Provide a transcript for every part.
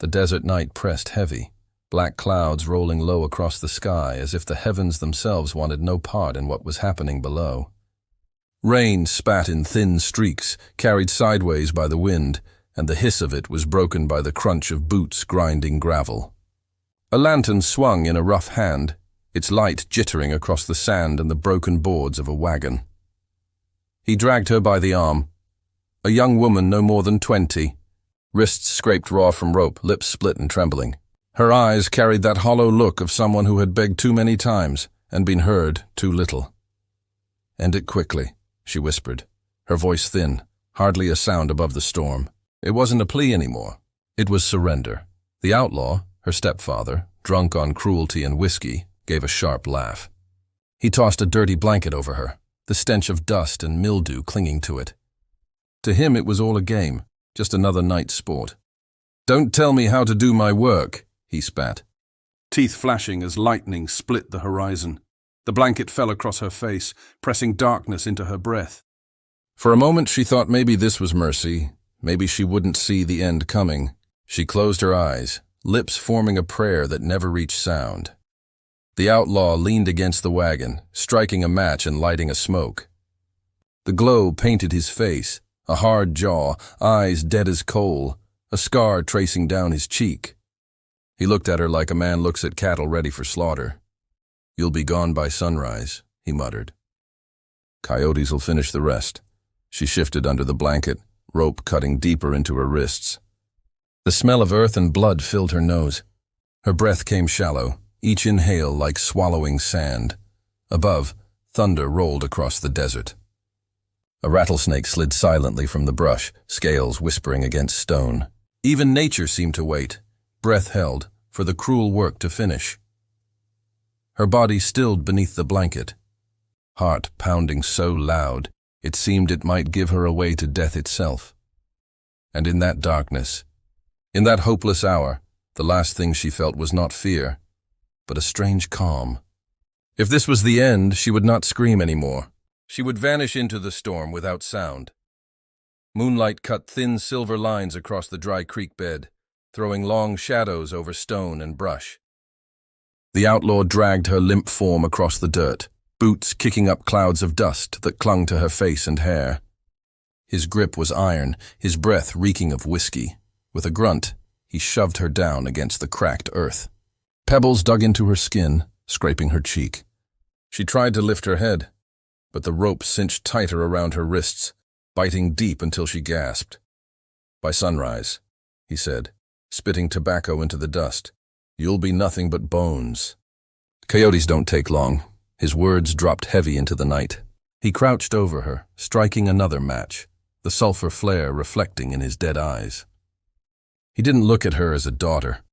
The desert night pressed heavy, black clouds rolling low across the sky as if the heavens themselves wanted no part in what was happening below. Rain spat in thin streaks, carried sideways by the wind, and the hiss of it was broken by the crunch of boots grinding gravel. A lantern swung in a rough hand, its light jittering across the sand and the broken boards of a wagon. He dragged her by the arm. A young woman no more than 20, wrists scraped raw from rope, lips split and trembling. Her eyes carried that hollow look of someone who had begged too many times and been heard too little. "End it quickly," she whispered, her voice thin, hardly a sound above the storm. It wasn't a plea anymore. It was surrender. The outlaw, her stepfather, drunk on cruelty and whiskey, gave a sharp laugh. He tossed a dirty blanket over her, the stench of dust and mildew clinging to it. To him it was all a game, just another night's sport. "Don't tell me how to do my work," he spat, teeth flashing as lightning split the horizon. The blanket fell across her face, pressing darkness into her breath. For a moment she thought maybe this was mercy, maybe she wouldn't see the end coming. She closed her eyes, lips forming a prayer that never reached sound. The outlaw leaned against the wagon, striking a match and lighting a smoke. The glow painted his face, a hard jaw, eyes dead as coal, a scar tracing down his cheek. He looked at her like a man looks at cattle ready for slaughter. "You'll be gone by sunrise," he muttered. "Coyotes'll finish the rest." She shifted under the blanket, rope cutting deeper into her wrists. The smell of earth and blood filled her nose. Her breath came shallow, each inhale like swallowing sand. Above, thunder rolled across the desert. A rattlesnake slid silently from the brush, scales whispering against stone. Even nature seemed to wait, breath held, for the cruel work to finish. Her body stilled beneath the blanket, heart pounding so loud it seemed it might give her away to death itself. And in that darkness, in that hopeless hour, the last thing she felt was not fear, but a strange calm. If this was the end, she would not scream anymore. She would vanish into the storm without sound. Moonlight cut thin silver lines across the dry creek bed, throwing long shadows over stone and brush. The outlaw dragged her limp form across the dirt, boots kicking up clouds of dust that clung to her face and hair. His grip was iron, his breath reeking of whiskey. With a grunt, he shoved her down against the cracked earth. Pebbles dug into her skin, scraping her cheek. She tried to lift her head, but the rope cinched tighter around her wrists, biting deep until she gasped. "By sunrise," he said, spitting tobacco into the dust, "you'll be nothing but bones." Coyotes don't take long. His words dropped heavy into the night. He crouched over her, striking another match, the sulfur flare reflecting in his dead eyes. He didn't look at her as a daughter,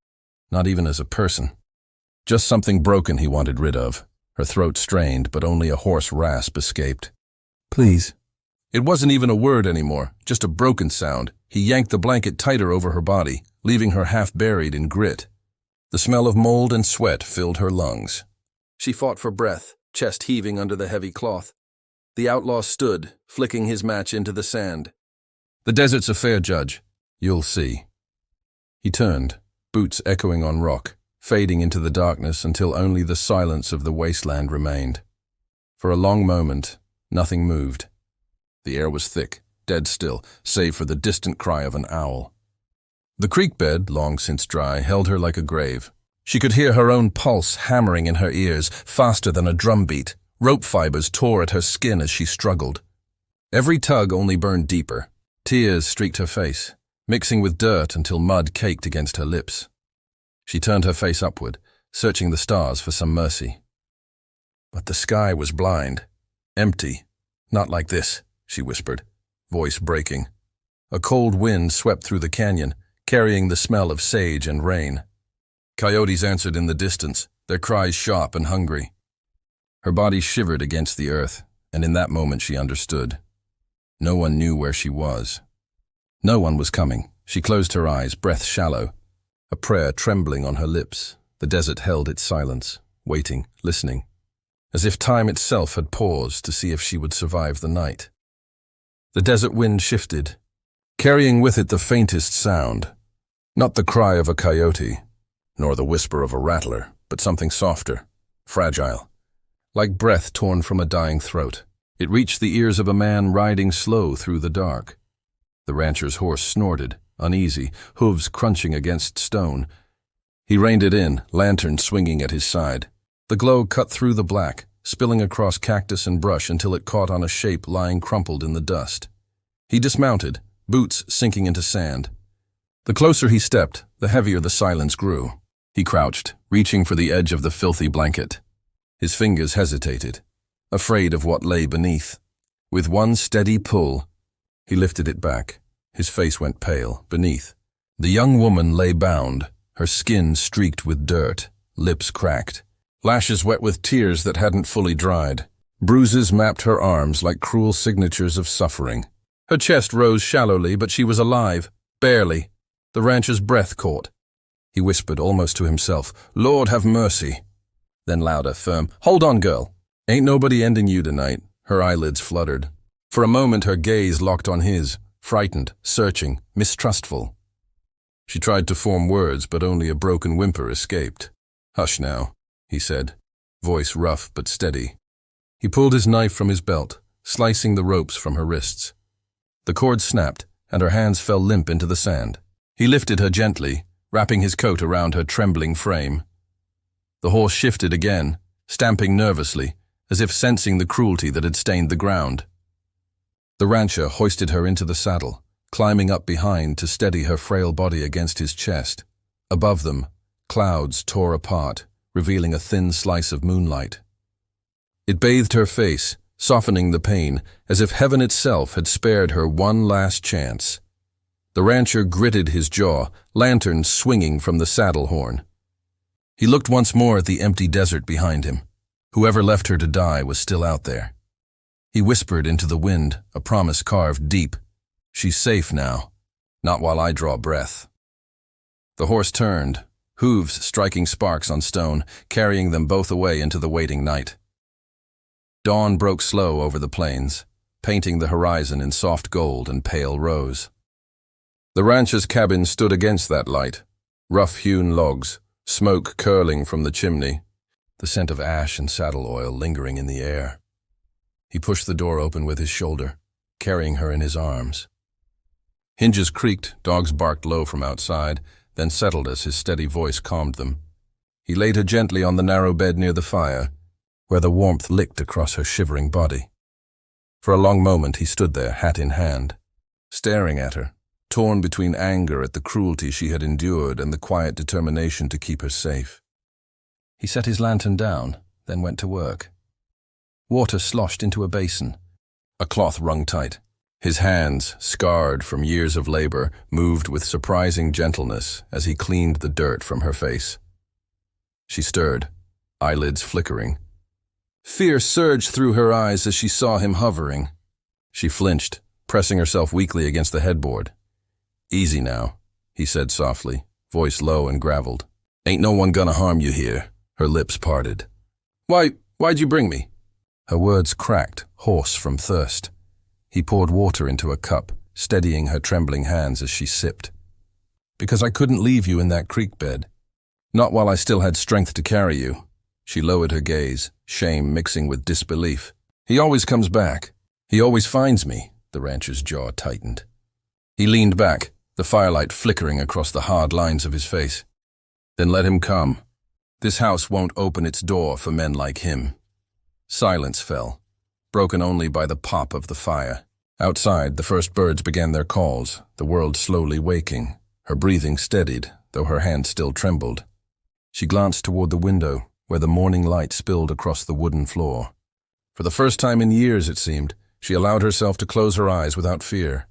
not even as a person. Just something broken he wanted rid of. Her throat strained, but only a hoarse rasp escaped. "Please." It wasn't even a word anymore, just a broken sound. He yanked the blanket tighter over her body, leaving her half buried in grit. The smell of mold and sweat filled her lungs. She fought for breath, chest heaving under the heavy cloth. The outlaw stood, flicking his match into the sand. "The desert's a fair judge. You'll see." He turned, boots echoing on rock, fading into the darkness until only the silence of the wasteland remained. For a long moment, nothing moved. The air was thick, dead still, save for the distant cry of an owl. The creek bed, long since dry, held her like a grave. She could hear her own pulse hammering in her ears, faster than a drumbeat. Rope fibers tore at her skin as she struggled. Every tug only burned deeper. Tears streaked her face, mixing with dirt until mud caked against her lips. She turned her face upward, searching the stars for some mercy. But the sky was blind, empty. "Not like this," she whispered, voice breaking. A cold wind swept through the canyon, carrying the smell of sage and rain. Coyotes answered in the distance, their cries sharp and hungry. Her body shivered against the earth, and in that moment she understood. No one knew where she was. No one was coming. She closed her eyes, breath shallow, a prayer trembling on her lips. The desert held its silence, waiting, listening, as if time itself had paused to see if she would survive the night. The desert wind shifted, carrying with it the faintest sound, Not the cry of a coyote, nor the whisper of a rattler, but something softer, fragile, like breath torn from a dying throat. It reached the ears of a man riding slow through the dark. The rancher's horse snorted, uneasy, hooves crunching against stone. He reined it in, lantern swinging at his side. The glow cut through the black, spilling across cactus and brush until it caught on a shape lying crumpled in the dust. He dismounted, boots sinking into sand. The closer he stepped, the heavier the silence grew. He crouched, reaching for the edge of the filthy blanket. His fingers hesitated, afraid of what lay beneath. With one steady pull, he lifted it back. His face went pale, beneath. The young woman lay bound, her skin streaked with dirt, lips cracked, lashes wet with tears that hadn't fully dried. Bruises mapped her arms like cruel signatures of suffering. Her chest rose shallowly, but she was alive, barely. The rancher's breath caught. He whispered almost to himself, "Lord, have mercy." Then louder, firm, "Hold on, girl. Ain't nobody ending you tonight." Her eyelids fluttered. For a moment her gaze locked on his, frightened, searching, mistrustful. She tried to form words, but only a broken whimper escaped. "Hush now," he said, voice rough but steady. He pulled his knife from his belt, slicing the ropes from her wrists. The cord snapped, and her hands fell limp into the sand. He lifted her gently, wrapping his coat around her trembling frame. The horse shifted again, stamping nervously, as if sensing the cruelty that had stained the ground. The rancher hoisted her into the saddle, climbing up behind to steady her frail body against his chest. Above them, clouds tore apart, revealing a thin slice of moonlight. It bathed her face, softening the pain, as if heaven itself had spared her one last chance. The rancher gritted his jaw, lantern swinging from the saddle horn. He looked once more at the empty desert behind him. Whoever left her to die was still out there. He whispered into the wind, a promise carved deep. "She's safe now, not while I draw breath." The horse turned, hooves striking sparks on stone, carrying them both away into the waiting night. Dawn broke slow over the plains, painting the horizon in soft gold and pale rose. The rancher's cabin stood against that light, rough-hewn logs, smoke curling from the chimney, the scent of ash and saddle oil lingering in the air. He pushed the door open with his shoulder, carrying her in his arms. Hinges creaked, dogs barked low from outside, then settled as his steady voice calmed them. He laid her gently on the narrow bed near the fire, where the warmth licked across her shivering body. For a long moment he stood there, hat in hand, staring at her, torn between anger at the cruelty she had endured and the quiet determination to keep her safe. He set his lantern down, then went to work. Water sloshed into a basin. A cloth wrung tight. His hands, scarred from years of labor, moved with surprising gentleness as he cleaned the dirt from her face. She stirred, eyelids flickering. Fear surged through her eyes as she saw him hovering. She flinched, pressing herself weakly against the headboard. "Easy now," he said softly, voice low and graveled. "Ain't no one gonna harm you here." Her lips parted. Why'd you bring me?" Her words cracked, hoarse from thirst. He poured water into a cup, steadying her trembling hands as she sipped. "Because I couldn't leave you in that creek bed. Not while I still had strength to carry you." She lowered her gaze, shame mixing with disbelief. "He always comes back. He always finds me." The rancher's jaw tightened. He leaned back, the firelight flickering across the hard lines of his face. "Then let him come. This house won't open its door for men like him." Silence fell, broken only by the pop of the fire. Outside, the first birds began their calls, the world slowly waking. Her breathing steadied, though her hand still trembled. She glanced toward the window, where the morning light spilled across the wooden floor. For the first time in years, it seemed, she allowed herself to close her eyes without fear.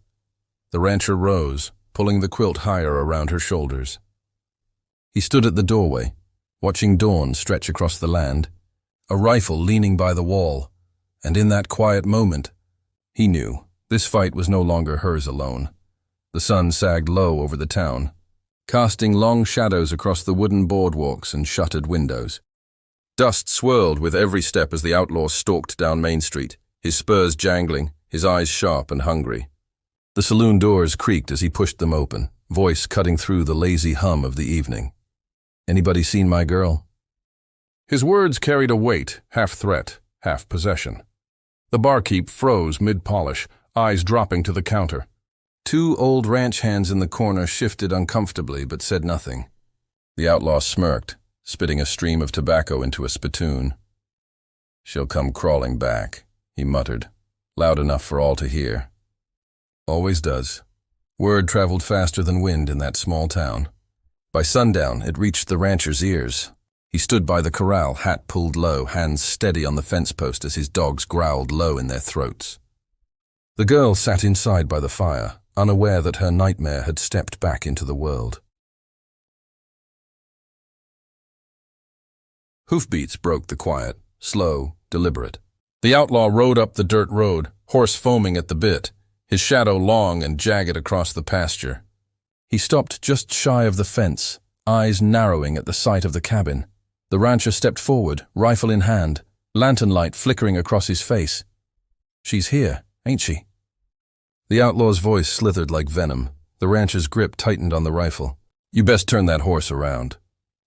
The rancher rose, pulling the quilt higher around her shoulders. He stood at the doorway, watching dawn stretch across the land, a rifle leaning by the wall, and in that quiet moment, he knew this fight was no longer hers alone. The sun sagged low over the town, casting long shadows across the wooden boardwalks and shuttered windows. Dust swirled with every step as the outlaw stalked down Main Street, his spurs jangling, his eyes sharp and hungry. The saloon doors creaked as he pushed them open, voice cutting through the lazy hum of the evening. "Anybody seen my girl?" His words carried a weight, half threat, half possession. The barkeep froze mid-polish, eyes dropping to the counter. Two old ranch hands in the corner shifted uncomfortably but said nothing. The outlaw smirked, spitting a stream of tobacco into a spittoon. "She'll come crawling back," he muttered, loud enough for all to hear. Always does. Word traveled faster than wind in that small town. By sundown, it reached the rancher's ears. He stood by the corral, hat pulled low, hands steady on the fence post as his dogs growled low in their throats. The girl sat inside by the fire, unaware that her nightmare had stepped back into the world. Hoofbeats broke the quiet, slow, deliberate. The outlaw rode up the dirt road, horse foaming at the bit, his shadow long and jagged across the pasture. He stopped just shy of the fence, eyes narrowing at the sight of the cabin. The rancher stepped forward, rifle in hand, lantern light flickering across his face. "She's here, ain't she?" The outlaw's voice slithered like venom. The rancher's grip tightened on the rifle. "You best turn that horse around."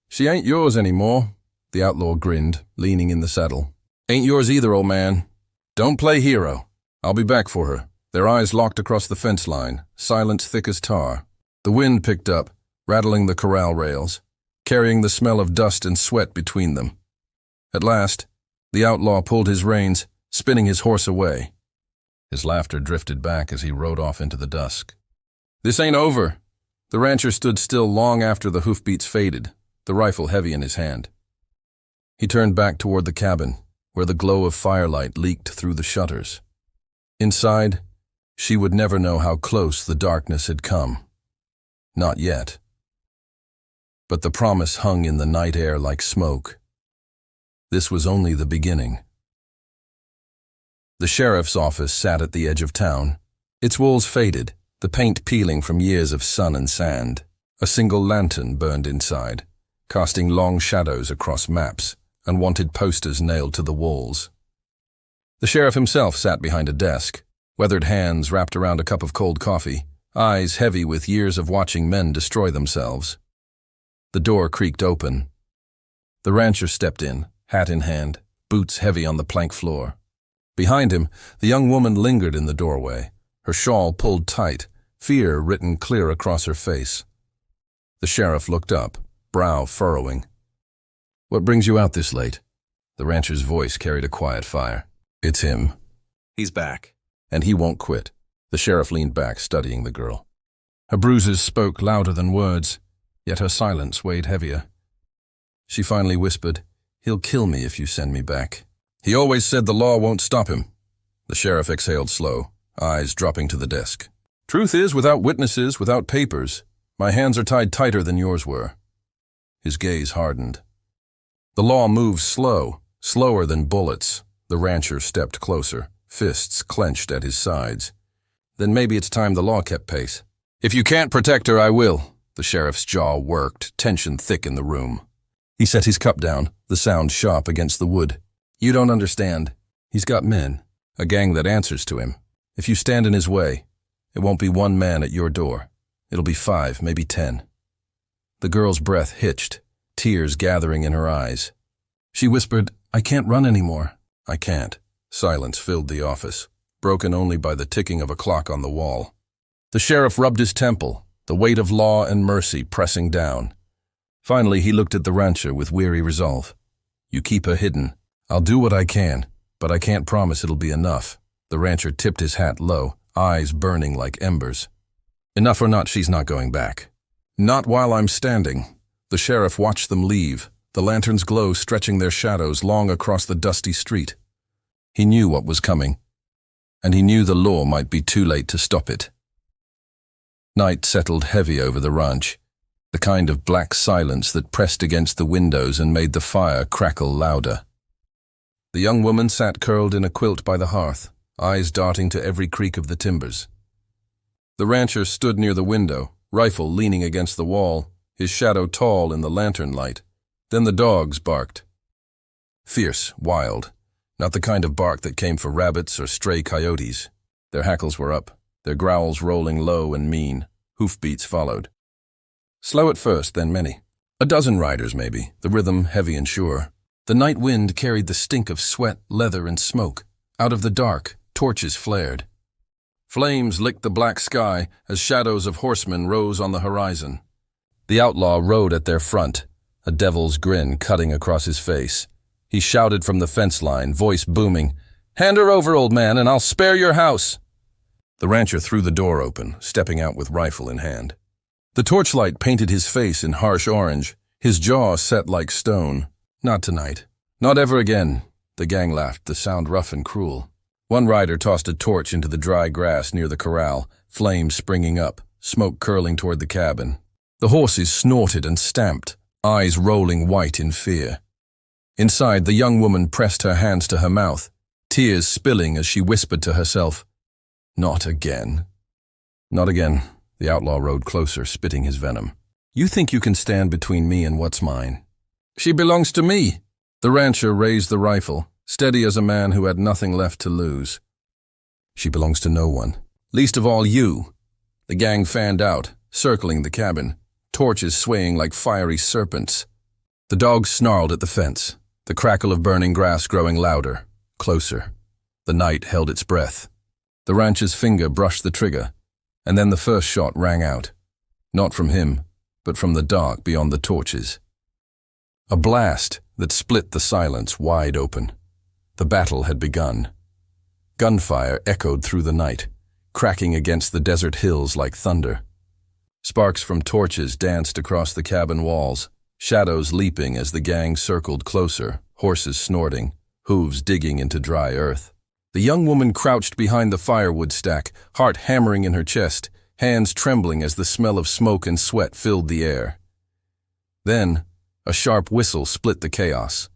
"She ain't yours anymore," the outlaw grinned, leaning in the saddle. "Ain't yours either, old man. Don't play hero. I'll be back for her." Their eyes locked across the fence line, silence thick as tar. The wind picked up, rattling the corral rails, carrying the smell of dust and sweat between them. At last, the outlaw pulled his reins, spinning his horse away. His laughter drifted back as he rode off into the dusk. "This ain't over." The rancher stood still long after the hoofbeats faded, the rifle heavy in his hand. He turned back toward the cabin, where the glow of firelight leaked through the shutters. Inside, she would never know how close the darkness had come. Not yet. But the promise hung in the night air like smoke. This was only the beginning. The sheriff's office sat at the edge of town. Its walls faded, the paint peeling from years of sun and sand. A single lantern burned inside, casting long shadows across maps, unwanted posters nailed to the walls. The sheriff himself sat behind a desk, weathered hands wrapped around a cup of cold coffee, eyes heavy with years of watching men destroy themselves. The door creaked open. The rancher stepped in, hat in hand, boots heavy on the plank floor. Behind him, the young woman lingered in the doorway, her shawl pulled tight, fear written clear across her face. The sheriff looked up, brow furrowing. "What brings you out this late?" The rancher's voice carried a quiet fire. "It's him. He's back, and he won't quit." The sheriff leaned back, studying the girl. Her bruises spoke louder than words, yet her silence weighed heavier. She finally whispered, "He'll kill me if you send me back." "He always said the law won't stop him." The sheriff exhaled slow, eyes dropping to the desk. "Truth is, without witnesses, without papers, my hands are tied tighter than yours were." His gaze hardened. The law moves slow, slower than bullets. The rancher stepped closer, fists clenched at his sides. "Then maybe it's time the law kept pace." "If you can't protect her, I will." The sheriff's jaw worked, tension thick in the room. He set his cup down, the sound sharp against the wood. "You don't understand. He's got men, a gang that answers to him. If you stand in his way, it won't be one man at your door. It'll be 5, maybe 10. The girl's breath hitched, tears gathering in her eyes. She whispered, "I can't run anymore." "I can't." Silence filled the office, broken only by the ticking of a clock on the wall. The sheriff rubbed his temple, the weight of law and mercy pressing down. Finally, he looked at the rancher with weary resolve. "You keep her hidden. I'll do what I can, but I can't promise it'll be enough." The rancher tipped his hat low, eyes burning like embers. "Enough or not, she's not going back." "Not while I'm standing." The sheriff watched them leave, the lantern's glow stretching their shadows long across the dusty street. He knew what was coming, and he knew the law might be too late to stop it. Night settled heavy over the ranch, the kind of black silence that pressed against the windows and made the fire crackle louder. The young woman sat curled in a quilt by the hearth, eyes darting to every creak of the timbers. The rancher stood near the window, rifle leaning against the wall, his shadow tall in the lantern light. Then the dogs barked. Fierce, wild, not the kind of bark that came for rabbits or stray coyotes. Their hackles were up, their growls rolling low and mean. Hoofbeats followed. Slow at first, then many. A dozen riders, maybe, the rhythm heavy and sure. The night wind carried the stink of sweat, leather, and smoke. Out of the dark, torches flared. Flames licked the black sky as shadows of horsemen rose on the horizon. The outlaw rode at their front, a devil's grin cutting across his face. He shouted from the fence line, voice booming, "Hand her over, old man, and I'll spare your house." The rancher threw the door open, stepping out with rifle in hand. The torchlight painted his face in harsh orange, his jaw set like stone. "Not tonight. Not ever again." The gang laughed, the sound rough and cruel. One rider tossed a torch into the dry grass near the corral, flames springing up, smoke curling toward the cabin. The horses snorted and stamped, eyes rolling white in fear. Inside, the young woman pressed her hands to her mouth, tears spilling as she whispered to herself, "Not again." "Not again." The outlaw rode closer, spitting his venom. "You think you can stand between me and what's mine?" "She belongs to me." The rancher raised the rifle, steady as a man who had nothing left to lose. "She belongs to no one, least of all you." The gang fanned out, circling the cabin, torches swaying like fiery serpents. The dogs snarled at the fence, the crackle of burning grass growing louder, closer. The night held its breath. The rancher's finger brushed the trigger, and then the first shot rang out. Not from him, but from the dark beyond the torches. A blast that split the silence wide open. The battle had begun. Gunfire echoed through the night, cracking against the desert hills like thunder. Sparks from torches danced across the cabin walls, shadows leaping as the gang circled closer, horses snorting, hooves digging into dry earth. The young woman crouched behind the firewood stack, heart hammering in her chest, hands trembling as the smell of smoke and sweat filled the air. Then, a sharp whistle split the chaos.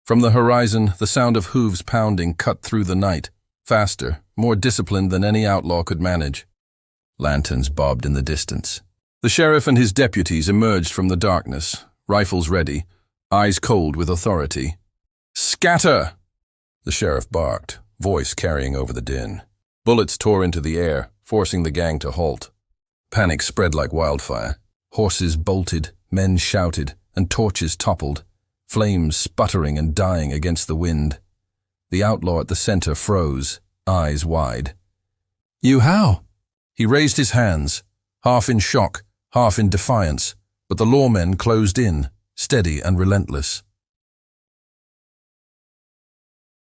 From the horizon, the sound of hooves pounding cut through the night, faster, more disciplined than any outlaw could manage. Lanterns bobbed in the distance. The sheriff and his deputies emerged from the darkness, rifles ready, eyes cold with authority. "Scatter!" The sheriff barked, voice carrying over the din. Bullets tore into the air, forcing the gang to halt. Panic spread like wildfire. Horses bolted, men shouted, and torches toppled, flames sputtering and dying against the wind. The outlaw at the center froze, eyes wide. "You how?" He raised his hands, half in shock, half in defiance, but the lawmen closed in, steady and relentless.